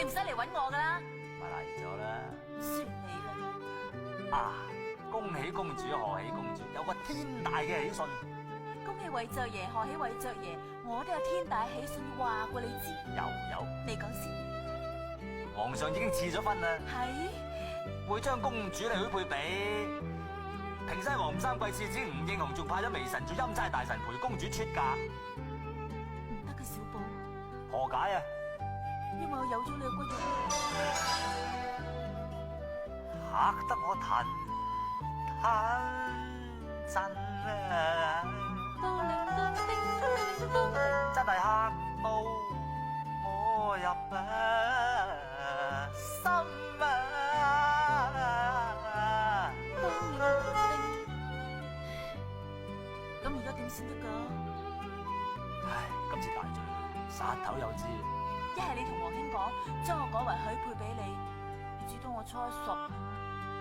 你唔使嚟搵我噶啦，咪嚟咗啦。算你啦。啊！恭喜公主，賀喜公主，有個天大嘅喜訊。恭喜偉爵爺，賀喜偉爵爺，我都有天大喜訊話過你知。有，你講先。皇上已經賜咗婚啦，係會將公主嚟許配俾平西王三貴次子吳應紅，仲派咗微臣做欽差大臣陪公主出嫁。唔得嘅，小寶，何解啊？因為我有咗你嘅骨肉。嚇得我騰震啊！真係嚇到我入心啊！咁而家點先得噶？唉，今次大罪，殺頭有知。一係你同王兄講，將我改為許配俾你，至多我初10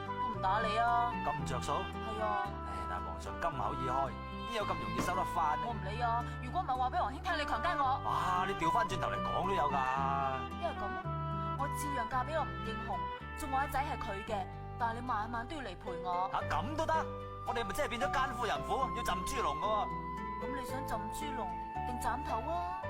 都唔打你啊！咁着數？係啊。唉，但皇上金口已開，邊有咁容易收得翻？我唔理啊！如果唔係話俾王兄聽你強姦我，哇！你調翻轉頭嚟講都有噶。因為咁，我照樣嫁俾我吳應紅，仲我仔係佢嘅，但係你晚晚都要嚟陪我。吓咁都得？我哋咪真係變咗奸夫淫婦，要浸豬籠噶喎！咁你想浸豬籠定斬頭啊？